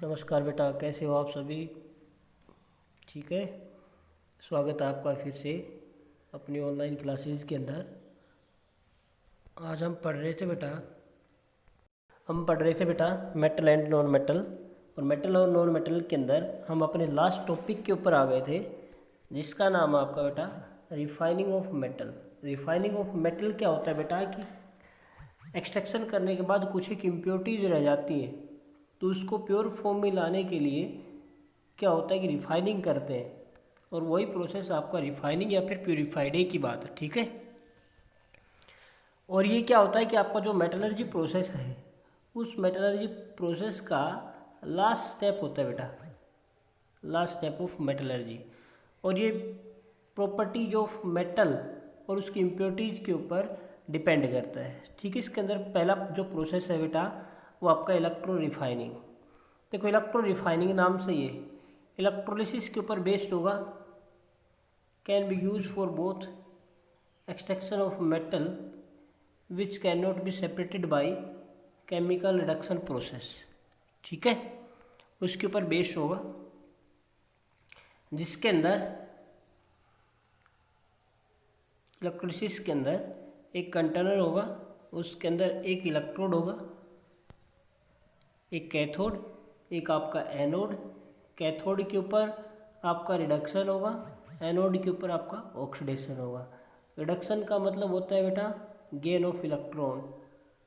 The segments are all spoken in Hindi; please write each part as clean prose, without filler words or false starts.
नमस्कार बेटा, कैसे हो आप सभी? ठीक है। स्वागत है आपका फिर से अपनी ऑनलाइन क्लासेस के अंदर। आज हम पढ़ रहे थे बेटा मेटल एंड नॉन मेटल। और मेटल और नॉन मेटल के अंदर हम अपने लास्ट टॉपिक के ऊपर आ गए थे, जिसका नाम है आपका बेटा refining of metal. Refining of metal क्या होता है बेटा कि एक्सट्रैक्शन करने के बाद कुछ एक इम्प्योरिटीज रह जाती हैं, तो उसको प्योर फॉर्म में लाने के लिए क्या होता है कि रिफाइनिंग करते हैं। और वही प्रोसेस आपका रिफाइनिंग या फिर प्योरीफाइड की बात है। ठीक है। और ये क्या होता है कि आपका जो मेटलर्जी प्रोसेस है, उस मेटलर्जी प्रोसेस का लास्ट स्टेप होता है बेटा, लास्ट स्टेप ऑफ मेटलर्जी। और ये प्रॉपर्टीज ऑफ मेटल और उसकी इम्प्योरिटीज़ के ऊपर डिपेंड करता है। ठीक है। इसके अंदर पहला जो प्रोसेस है बेटा वो आपका इलेक्ट्रो रिफाइनिंग। देखो, इलेक्ट्रो रिफाइनिंग नाम से ये इलेक्ट्रोलिसिस के ऊपर बेस्ड होगा। Can be use for both extraction of metal which can not be separated by chemical reduction process. ठीक है, उसके ऊपर बेस्ड होगा, जिसके अंदर इलेक्ट्रोलिसिस के अंदर एक कंटेनर होगा, उसके अंदर एक इलेक्ट्रोड होगा, एक कैथोड, एक आपका एनोड। कैथोड के ऊपर आपका रिडक्शन होगा, एनोड के ऊपर आपका ऑक्सीडेशन होगा। रिडक्शन का मतलब होता है बेटा गेन ऑफ इलेक्ट्रॉन,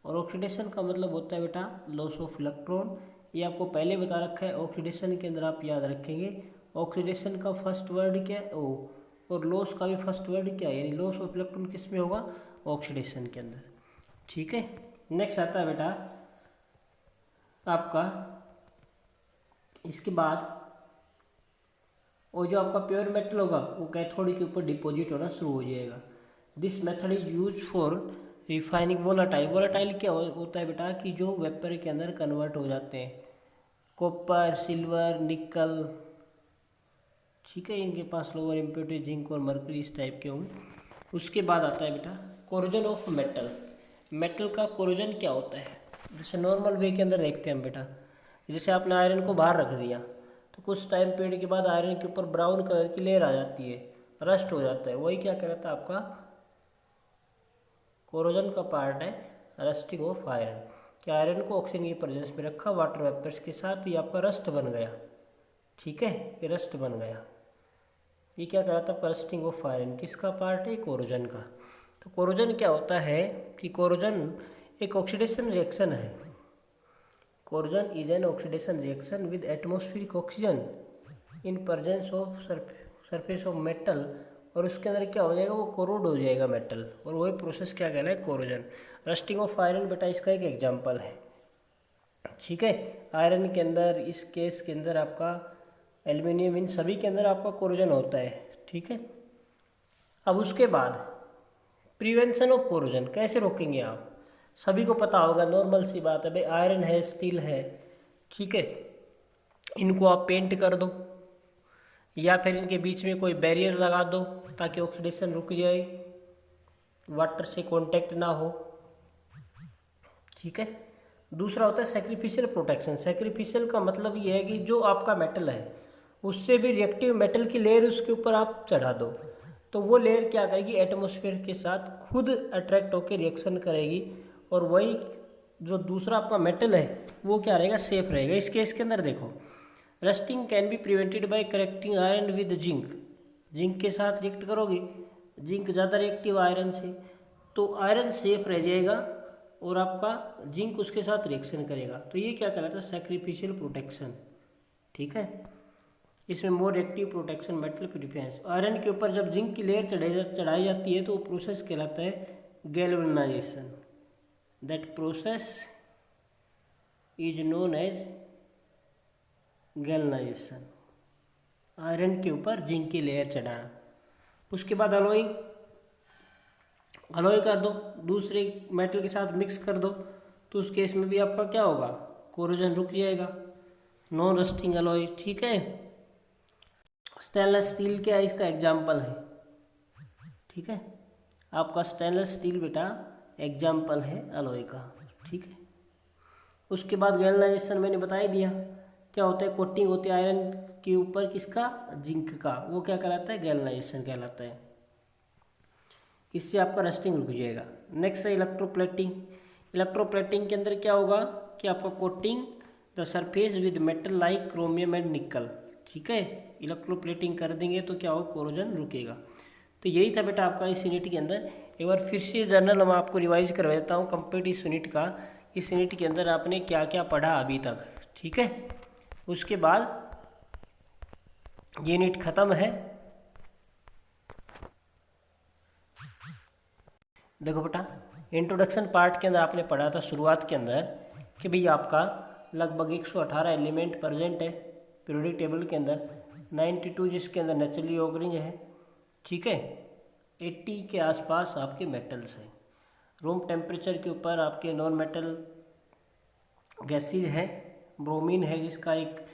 और ऑक्सीडेशन का मतलब होता है बेटा लॉस ऑफ इलेक्ट्रॉन। ये आपको पहले बता रखा है। ऑक्सीडेशन के अंदर आप याद रखेंगे, ऑक्सीडेशन का फर्स्ट वर्ड क्या है? ओ। और लॉस का भी फर्स्ट वर्ड क्या है? यानी लॉस ऑफ इलेक्ट्रॉन किस में होगा? ऑक्सीडेशन के अंदर। ठीक है। नेक्स्ट आता है बेटा आपका इसके बाद, और जो आपका प्योर मेटल होगा वो कैथोड के ऊपर डिपॉजिट होना शुरू हो जाएगा। This method is use for refining volatile. Volatile क्या होता है बेटा कि जो वेपर के अंदर कन्वर्ट हो जाते हैं, कॉपर, सिल्वर, निकल। ठीक है, इनके पास लोअर इम्प्योरिटी जिंक और मर्करी इस टाइप के होंगे। उसके बाद आता है बेटा कोरोजन ऑफ मेटल। मेटल का कोरोजन क्या होता है? जैसे नॉर्मल वे के अंदर देखते हैं हम बेटा, जैसे आपने आयरन को बाहर रख दिया तो कुछ टाइम पीरियड के बाद आयरन के ऊपर ब्राउन कलर की लेयर आ जाती है, रस्ट हो जाता है। वही क्या कहता है आपका कोरोजन का पार्ट है, रस्टिंग ऑफ आयरन। कि आयरन को ऑक्सीजन की प्रेजेंस में रखा वाटर वेपर्स के साथ, ये आपका रस्ट बन गया। ठीक है, ये रस्ट बन गया। ये क्या कहता है आपका रस्टिंग ऑफ आयरन। किसका पार्ट है? कोरोजन का। तो कोरोजन क्या होता है कि कोरोजन एक ऑक्सीडेशन रिएक्शन है। Corrosion is an oxidation reaction with atmospheric oxygen in presence of surface of metal. और उसके अंदर क्या हो जाएगा? वो कोरोड हो जाएगा मेटल, और वही प्रोसेस क्या कहलाए? कोरोजन। रस्टिंग ऑफ आयरन बेटा इसका एक एग्जांपल है। ठीक है, आयरन के अंदर, इस केस के अंदर आपका एल्यूमिनियम, इन सभी के अंदर आपका कोरोजन होता है। ठीक है। अब उसके बाद प्रिवेंशन ऑफ कोरोजन कैसे रोकेंगे आप? सभी को पता होगा, नॉर्मल सी बात है भाई, आयरन है, स्टील है। ठीक है, इनको आप पेंट कर दो या फिर इनके बीच में कोई बैरियर लगा दो ताकि ऑक्सीडेशन रुक जाए, वाटर से कांटेक्ट ना हो। ठीक है। दूसरा होता है सैक्रिफिशियल प्रोटेक्शन। सैक्रिफिशियल का मतलब ये है कि जो आपका मेटल है उससे भी रिएक्टिव मेटल की लेयर उसके ऊपर आप चढ़ा दो, तो वो लेयर क्या करेगी? एटमॉस्फेयर के साथ खुद अट्रैक्ट होकर रिएक्शन करेगी, और वही जो दूसरा आपका मेटल है वो क्या रहेगा? सेफ रहेगा। इस केस के अंदर देखो, rusting can be prevented by correcting iron with zinc. Zinc के साथ रिएक्ट करोगे, जिंक ज़्यादा रिएक्टिव आयरन से, तो आयरन सेफ रह जाएगा और आपका जिंक उसके साथ रिएक्शन करेगा। तो ये क्या कहलाता है? Sacrificial protection. ठीक है, इसमें more active protection metal preference. Iron के ऊपर जब जिंक की लेयर चढ़ाई जाती है तो वो प्रोसेस कहलाता है galvanization. That process is known as galvanization. Iron के ऊपर जिंक की लेयर चढ़ाना। उसके बाद अलॉय कर दो, दूसरे मेटल के साथ मिक्स कर दो, तो उस केस में भी आपका क्या होगा? कोरोजन रुक जाएगा। Non rusting alloy. ठीक है। स्टेनलेस स्टील क्या है? इसका एग्जाम्पल है। ठीक है, आपका स्टेनलेस स्टील बेटा एग्जाम्पल है अलॉय का। ठीक है। उसके बाद गैल्वेनाइजेशन मैंने बता ही दिया। क्या होता है, कोटिंग होती है आयरन के ऊपर किसका, जिंक का, वो क्या कहलाता है, गैल्वनाइजेशन कहलाता है। इससे आपका रस्टिंग रुक जाएगा। नेक्स्ट है इलेक्ट्रोप्लेटिंग। इलेक्ट्रोप्लेटिंग के अंदर क्या होगा कि आपका coating the surface with metal like chromium and निकल, ठीक है, इलेक्ट्रोप्लेटिंग कर देंगे तो क्या होगा, कोरोजन रुकेगा। तो यही था बेटा आपका इस यूनिट के अंदर। एक बार फिर से जर्नल मैं आपको रिवाइज करवा देता हूँ कंप्लीट इस यूनिट का। इस यूनिट के अंदर आपने क्या क्या पढ़ा अभी तक, ठीक है, उसके बाद ये यूनिट खत्म है। देखो बेटा, इंट्रोडक्शन पार्ट के अंदर आपने पढ़ा था शुरुआत के अंदर कि भाई आपका लगभग 118 एलिमेंट प्रेजेंट है पीरियोडिक टेबल के अंदर, 92 जिसके अंदर नेचुरली ऑकरिंग है, ठीक है, 80 के आसपास आपके मेटल्स हैं। रूम टेम्परेचर के ऊपर आपके नॉन मेटल गैसेज हैं, ब्रोमीन है जिसका एक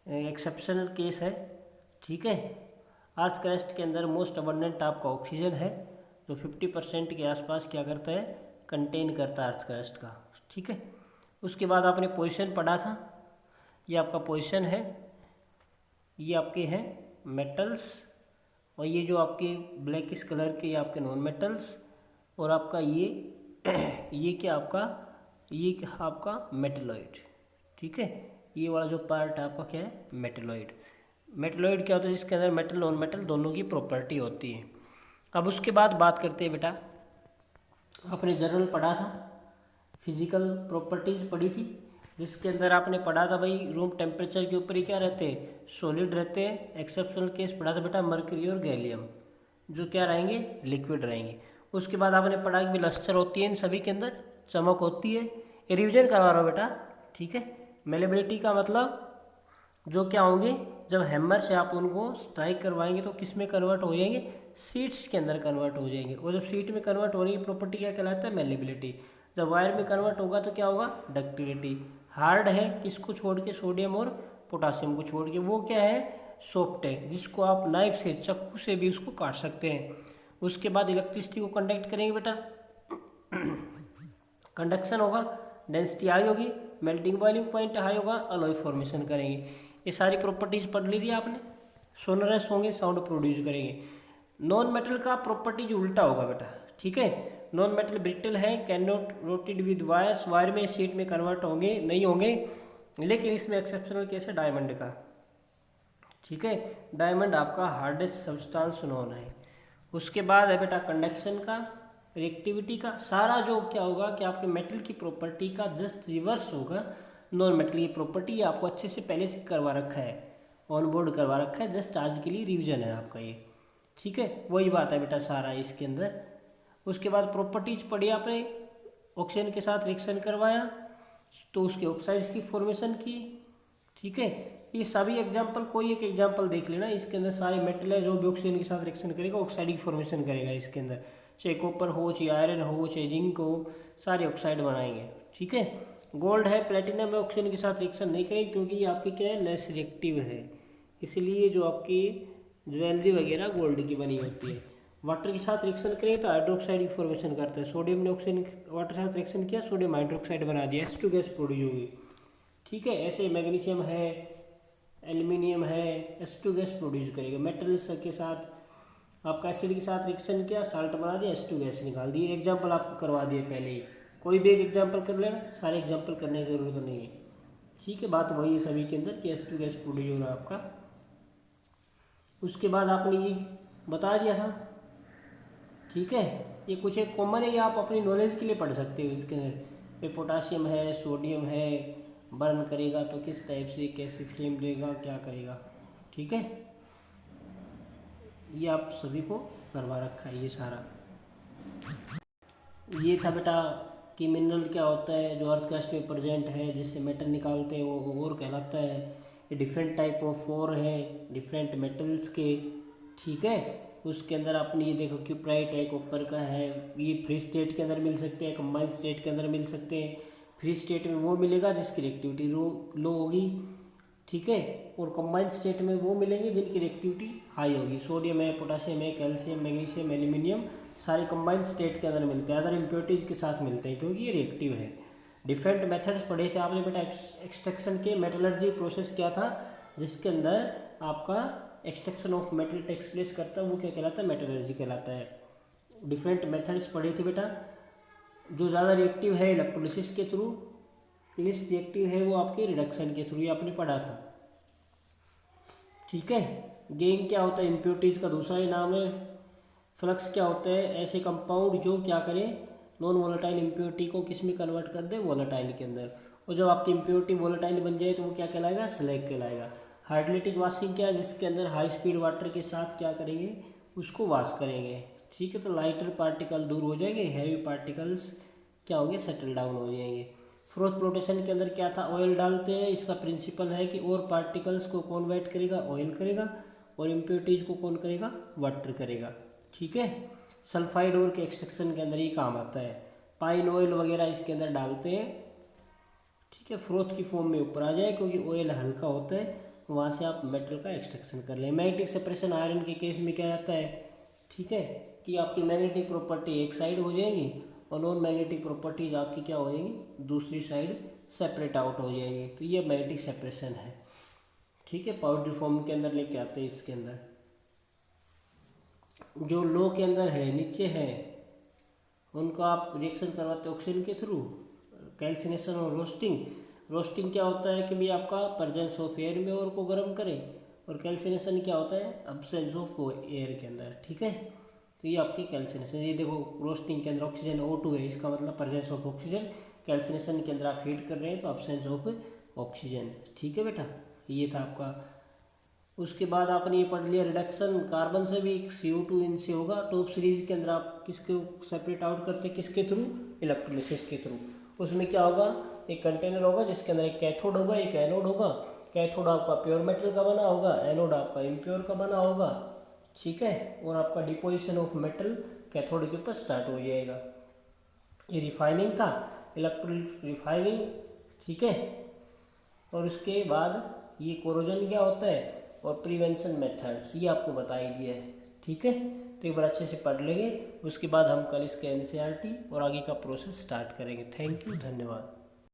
एक्सेप्शनल केस है, ठीक है। अर्थ क्रस्ट के अंदर मोस्ट अबंडेंट आपका ऑक्सीजन है जो 50% के आसपास क्या करता है, कंटेन करता है अर्थ क्रस्ट का, ठीक है। उसके बाद आपने पोजीशन पढ़ा था, ये आपका पोजीशन है, ये आपके हैं मेटल्स, और ये जो आपके ब्लैकिश कलर के ये आपके नॉन मेटल्स, और आपका ये क्या आपका, ये आपका मेटलॉइड, ठीक है। ये वाला जो पार्ट आपका क्या है, मेटलॉइड। मेटलॉइड क्या होता है, जिसके अंदर मेटल नॉन मेटल दोनों की प्रॉपर्टी होती है। अब उसके बाद बात करते हैं बेटा, आपने जनरल पढ़ा था, फिजिकल प्रॉपर्टीज़ पढ़ी थी, जिसके अंदर आपने पढ़ा था भाई रूम टेम्परेचर के ऊपर ही क्या रहते हैं, सॉलिड रहते हैं। एक्सेप्शनल केस पढ़ा था बेटा मर्करी और गैलियम, जो क्या रहेंगे, लिक्विड रहेंगे। उसके बाद आपने पढ़ा कि लस्टर होती है इन सभी के अंदर, चमक होती है। ये रिविजन करवा रहा हूँ बेटा, ठीक है। मेलेबिलिटी का मतलब जो क्या होंगे, जब हैमर से आप उनको स्ट्राइक करवाएंगे तो किस में कन्वर्ट हो जाएंगे, सीट्स के अंदर कन्वर्ट हो जाएंगे। और जब सीट में कन्वर्ट होने की प्रॉपर्टी क्या कहलाता है, मेलेबिलिटी। जब वायर में कन्वर्ट होगा तो क्या होगा, डक्टिलिटी। हार्ड है किसको छोड़ के, सोडियम और पोटासियम को छोड़ के, वो क्या है, सॉफ्ट है, जिसको आप नाइफ से, चाकू से भी उसको काट सकते हैं। उसके बाद इलेक्ट्रिसिटी को कंडक्ट करेंगे बेटा, कंडक्शन होगा, डेंसिटी हाई होगी, मेल्टिंग बॉइलिंग पॉइंट हाई होगा, अलॉय फॉर्मेशन करेंगे। ये सारी प्रॉपर्टीज पढ़ ली थी आपने। सोनरस होंगे, साउंड प्रोड्यूस करेंगे। नॉन मेटल का प्रॉपर्टीज उल्टा होगा बेटा, ठीक है। नॉन मेटल ब्रिटल है, can not rolled with wires, wire में शीट में कन्वर्ट होंगे नहीं होंगे, लेकिन इसमें एक्सेप्शनल केस है डायमंड का, ठीक है। डायमंड आपका हार्डेस्ट सब्सटेंस नोन है। उसके बाद है बेटा कंडक्शन का, रिएक्टिविटी का। सारा जो क्या होगा कि आपके मेटल की प्रॉपर्टी का जस्ट रिवर्स होगा नॉन मेटल की प्रॉपर्टी। आपको अच्छे से पहले से करवा रखा है, ऑन बोर्ड करवा रखा है, जस्ट आज के लिए रिवीजन है आपका ये, ठीक है। वही बात है बेटा सारा इसके अंदर। उसके बाद प्रॉपर्टीज पढ़ी आपने, ऑक्सीजन के साथ रिएक्शन करवाया तो उसके ऑक्साइड्स की फॉर्मेशन की, ठीक है। ये सभी एग्जाम्पल, कोई एक एग्जाम्पल देख लेना, इसके अंदर सारे मेटल है जो भी ऑक्सीजन के साथ रिएक्शन करेगा ऑक्साइड की फॉर्मेशन करेगा इसके अंदर, चाहे कॉपर हो, चाहे आयरन हो, चाहे जिंक हो, सारे ऑक्साइड बनाएंगे, ठीक है। गोल्ड है, प्लेटिनम है, ऑक्सीजन के साथ रिएक्शन नहीं करेंगे क्योंकि ये आपकी क्या है, लेस रिएक्टिव है, इसलिए जो आपकी ज्वेलरी वगैरह गोल्ड की बनी होती है। वाटर के साथ रिएक्शन करें तो हाइड्रोक्साइड की फॉर्मेशन करता है। सोडियम ने ऑक्सीजन वाटर के साथ रिएक्शन किया, सोडियम हाइड्रोक्साइड बना दिया, H2 गैस प्रोड्यूस होगी, ठीक है। ऐसे मैग्नीशियम है, एल्यूमिनियम है, H2 गैस प्रोड्यूस करेगा। मेटल्स के साथ आपका एसिड के साथ रिएक्शन किया, साल्ट बना दिया, H2 गैस निकाल दी। एग्जाम्पल आपको करवा दिए पहले ही, कोई भी एक एग्जाम्पल कर लेना, सारे एग्जाम्पल करने की ज़रूरत नहीं है, ठीक है। बात वही है सभी के अंदर कि H2 गैस प्रोड्यूस हो रहा है आपका। उसके बाद आपने ये बता दिया था, ठीक है। ये कुछ एक कॉमन है, ये आप अपनी नॉलेज के लिए पढ़ सकते हो। इसके अंदर पोटासियम है, सोडियम है, बर्न करेगा तो किस टाइप से, कैसे फ्लेम देगा, क्या करेगा, ठीक है। ये आप सभी को करवा रखा है ये सारा। ये था बेटा कि मिनरल क्या होता है जो अर्थ क्रस्ट में प्रेजेंट है, जिससे मेटल निकालते हैं वो और कहलाता है। ये डिफरेंट टाइप ऑफ ओर है डिफरेंट मेटल्स के, ठीक है। उसके अंदर आपने ये देखो क्यूप्राइट है, कॉपर का है, ये फ्री स्टेट के अंदर मिल सकते हैं, कंबाइंड स्टेट के अंदर मिल सकते हैं। फ्री स्टेट में वो मिलेगा जिसकी रिएक्टिविटी लो होगी, ठीक है, और कंबाइंड स्टेट में वो मिलेंगे जिनकी रिएक्टिविटी हाई होगी। सोडियम है, पोटासियम है, कैल्शियम, मैग्नीशियम, एल्यूमिनियम, सारे कंबाइंड स्टेट के अंदर मिलते हैं, अदर इम्प्योरिटीज़ के साथ मिलते हैं क्योंकि ये रिएक्टिव है। डिफरेंट मेथड्स पढ़े थे आपने बेटा एक्सट्रैक्शन के। मेटलर्जी प्रोसेस क्या था, जिसके अंदर आपका extraction of metal takes place करता है, वो क्या कहलाता है, मेटलर्जी कहलाता है। डिफरेंट मेथड्स पढ़े थे बेटा। जो ज़्यादा रिएक्टिव है इलेक्ट्रोलिसिस के थ्रू, लिस्ट रिएक्टिव है वो आपके रिडक्शन के थ्रू, ये आपने पढ़ा था। ठीक है। गेन क्या होता है, इम्प्योरिटीज़ का दूसरा ही नाम है। फ्लक्स क्या होता है, ऐसे कंपाउंड जो क्या करें, नॉन वोलेटाइल इम्प्योरिटी को किस में कन्वर्ट कर दे, वोलेटाइल के अंदर। और जब आपकी इम्प्योरिटी वोलेटाइल बन जाए तो वो क्या कहलाएगा, स्लैग कहलाएगा। हाइड्रोलिटिक वॉशिंग क्या है, जिसके अंदर हाई स्पीड वाटर के साथ क्या करेंगे, उसको वॉश करेंगे। ठीक है। तो लाइटर पार्टिकल दूर हो जाएंगे, हैवी पार्टिकल्स क्या होंगे, सेटल डाउन हो जाएंगे। फ्रोथ फ्लोटेशन के अंदर क्या था, ऑयल डालते हैं। इसका प्रिंसिपल है कि और पार्टिकल्स को कौन वेट करेगा, ऑयल करेगा, और इम्प्योरिटीज को कौन करेगा, वाटर करेगा। ठीक है। सल्फाइड और के एक्सट्रैक्शन के अंदर ही काम आता है। पाइन ऑयल वगैरह इसके अंदर डालते हैं। ठीक है। फ्रोथ की फॉर्म में ऊपर आ जाए, क्योंकि ऑयल हल्का होता है, वहाँ से आप मेटल का एक्सट्रैक्शन कर लें। मैग्नेटिक सेपरेशन आयरन के केस में क्या आता है, ठीक है, कि आपकी मैग्नेटिक प्रॉपर्टी एक साइड हो जाएगी और नॉन मैग्नेटिक प्रॉपर्टीज आपकी क्या हो जाएंगी, दूसरी साइड सेपरेट आउट हो जाएंगी। तो ये मैग्नेटिक सेपरेशन है। ठीक है। पाउडर फॉर्म के अंदर लेके आते हैं। इसके अंदर जो लो के अंदर है, नीचे है, उनको आप रिएक्शन करवाते हैं ऑक्सीजन के थ्रू, कैल्सिनेशन और रोस्टिंग। रोस्टिंग क्या होता है कि भाई आपका प्रेजेंस ऑफ एयर में और को गर्म करें, और कैल्सिनेशन क्या होता है, अब्सेंस ऑफ एयर के अंदर। ठीक है। तो ये आपकी कैल्सिनेशन, ये देखो रोस्टिंग के अंदर ऑक्सीजन O2 है, इसका मतलब प्रेजेंस ऑफ ऑक्सीजन। कैल्सिनेशन के अंदर आप हीट कर रहे हैं तो अब्सेंस ऑफ ऑक्सीजन। ठीक है बेटा, ये था आपका। उसके बाद आपने ये पढ़ लिया रिडक्शन, कार्बन से भी CO2 इनसे होगा। टॉप सीरीज के अंदर आप किसके सेपरेट आउट करते हैं, किसके थ्रू, इलेक्ट्रोलिसिस के थ्रू। उसमें क्या होगा, एक कंटेनर होगा जिसके अंदर एक कैथोड होगा, एक एनोड होगा। कैथोड आपका प्योर मेटल का बना होगा, एनोड आपका इम्प्योर का बना होगा। ठीक है। और आपका डिपोजिशन ऑफ मेटल कैथोड के ऊपर स्टार्ट हो जाएगा। ये रिफाइनिंग था, इलेक्ट्रोलिट रिफाइनिंग। ठीक है। और उसके बाद ये कोरोजन क्या होता है, और प्रिवेंशन मेथड्स, ये आपको बताई दिया है। ठीक है। तो एक बार अच्छे से पढ़ लेंगे। उसके बाद हम कल इसके NCERT और आगे का प्रोसेस स्टार्ट करेंगे। थैंक यू, धन्यवाद।